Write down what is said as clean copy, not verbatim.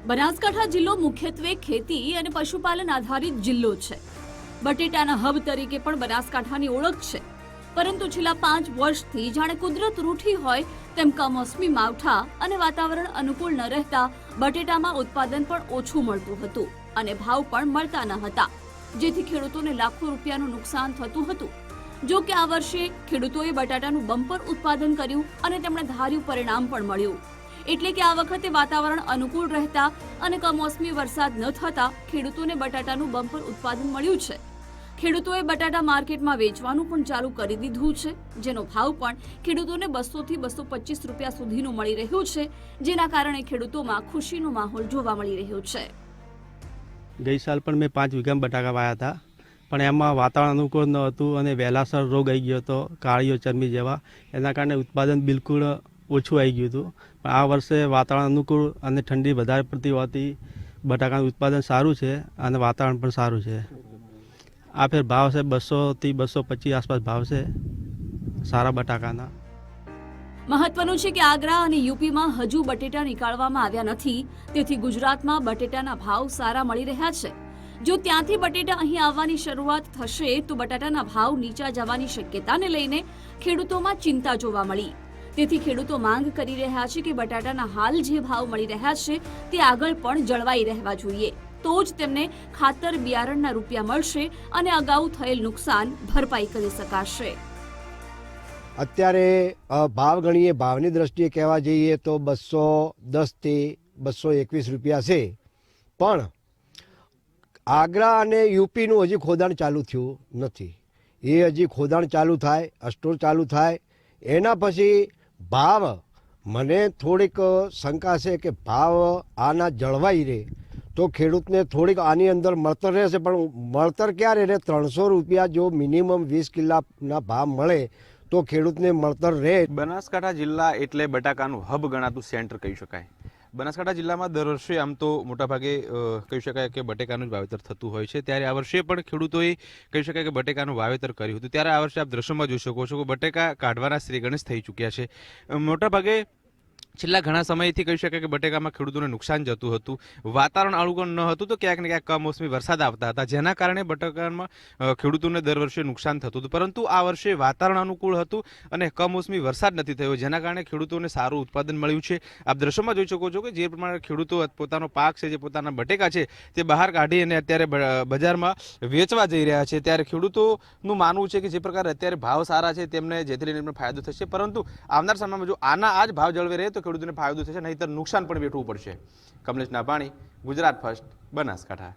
બનાસકાંઠા જિલ્લો મુખ્યત્વે ખેતી અને પશુપાલન આધારિત જિલ્લો છે। બટેટાના હબ તરીકે પણ બનાસકાંઠાની ઓળખ છે, પરંતુ છેલ્લા 5 વર્ષથી જાણે કુદરત રૂઠી હોય તેમ કમોસમી માવઠા અને વાતાવરણ અનુકૂળ ન રહેતા બટેટામાં ઉત્પાદન પણ ઓછું મળતું હતું અને ભાવ પણ મળતા ન હતા, જેથી ખેડૂતોને લાખો રૂપિયાનું નુકસાન થતું હતું। જો કે આ વર્ષે ખેડૂતોએ બટાટાનું બમ્પર ઉત્પાદન કર્યું અને તેમણે ધાર્યું પરિણામ પણ મળ્યું। એટલે કે આ વખતે વાતાવરણ અનુકૂળ રહેતા અને કમોસમી વરસાદ ન થતા ખેડૂતોને બટાટાનું બમ્પર ઉત્પાદન મળ્યું છે। ખેડૂતોએ બટાટા માર્કેટમાં વેચવાનું પણ ચાલુ કરી દીધું છે, જેનો ભાવ પણ ખેડૂતોને 200 થી 225 રૂપિયા સુધીનો મળી રહ્યો છે, જેના કારણે ખેડૂતોમાં ખુશીનો માહોલ જોવા મળી રહ્યો છે। ગઈ સાલ પણ મેં 5 વીઘામાં બટાકા વાયા હતા, પણ એમાં વાતાવરણ અનુકૂળ ન હતું અને વહેલાસર રોગ આવી ગયો હતો, કાળીઓ ચરમી જેવા, એના કારણે ઉત્પાદન બિલકુલ ઓછું આવી ગયું હતું। પણ આ વર્ષે વાતાવરણ અનુકૂળ અને ઠંડી વધારે પડતી હોવાથી બટાકાનું ઉત્પાદન સારું છે અને વાતાવરણ પણ સારું છે। આ ફેર ભાવ છે 200 થી 225 આસપાસ ભાવ છે સારા બટાકાના। મહત્વનું છે કે આગ્રા અને યુપીમાં હજુ બટેટા નીકાળવામાં આવ્યા નથી, તેથી ગુજરાતમાં બટેટાના ભાવ સારા મળી રહ્યા છે। જો ત્યાંથી બટેટા અહીં આવવાની શરૂઆત થશે તો બટાટાના ભાવ નીચા જવાની શક્યતાને લઈને ખેડૂતોમાં ચિંતા જોવા મળી। તેથી ખેડૂતો માંગ કરી રહ્યા છે કે બટાટાના હાલ જે ભાવ મળી રહ્યા છે તે આગળ પણ જળવાઈ રહેવા જોઈએ, તો જ તેમને ખાતર બિયારણના રૂપિયા મળશે અને અગાઉ થયેલ નુકસાન ભરપાઈ કરી શકાશે। અત્યારે ભાવ ગણીએ, ભાવની દ્રષ્ટિએ કહેવા જઈએ તો 210 થી 221 રૂપિયા છે, પણ આગ્રા અને યુપીનું હજી ખોદાણ ચાલુ થયું નથી। એ હજી ખોદાણ ચાલુ થાય, સ્ટોર ચાલુ થાય, એના પછી ભાવ મને થોડીક શંકા છે કે ભાવ આના જળવાઈ રહે તો ખેડૂતને થોડીક આની અંદર મળતર રહેશે, પણ મળતર ક્યારે રહે? 300 રૂપિયા જો મિનિમમ 20 કિલ્લાના ભાવ મળે તો ખેડૂતને મળતર રહે। બનાસકાંઠા જિલ્લા એટલે બટાકાનું હબ ગણાતું સેન્ટર કહી શકાય। બનાસકાંઠા જિલ્લામાં દર વર્ષે આમ તો મોટાભાગે કહી શકાય કે બટેકાનું જ વાવેતર થતું હોય છે, ત્યારે આ વર્ષે પણ ખેડૂતોએ કહી શકાય કે બટેકાનું વાવેતર કર્યું હતું। ત્યારે આ વર્ષે આપ દ્રશ્યમાં જોઈ શકો છો કે બટેકા કાઢવાના શ્રી ગણેશ થઈ ચૂક્યા છે। મોટાભાગે છેલ્લા ઘણા સમયથી કહી શકાય કે બટેકામાં ખેડૂતોને નુકસાન જતું હતું, વાતાવરણ અનુકૂળ ન હતું તો ક્યાંક ને ક્યાંક કમોસમી વરસાદ આવતા હતા, જેના કારણે બટાકામાં ખેડૂતોને દર વર્ષે નુકસાન થતું હતું। પરંતુ આ વર્ષે વાતાવરણ અનુકૂળ હતું અને કમોસમી વરસાદ નથી થયો, જેના કારણે ખેડૂતોને સારું ઉત્પાદન મળ્યું છે। આપ દ્રશ્યમાં જોઈ શકો છો કે જે પ્રમાણે ખેડૂતો પોતાનો પાક છે, જે પોતાના બટેકા છે તે બહાર કાઢી અને અત્યારે બજારમાં વેચવા જઈ રહ્યા છે, ત્યારે ખેડૂતોનું માનવું છે કે જે પ્રકારે અત્યારે ભાવ સારા છે તેમને જેથી લઈને ફાયદો થશે, પરંતુ આવનાર સમયમાં જો આના આ જ ભાવ જળવાઈ રહે તો ખેડૂતોને ફાયદો થશે, નહીંતર નુકસાન પણ વેઠવું પડશે। કમલેશ નાભાણી, ગુજરાત ફર્સ્ટ, બનાસકાંઠા।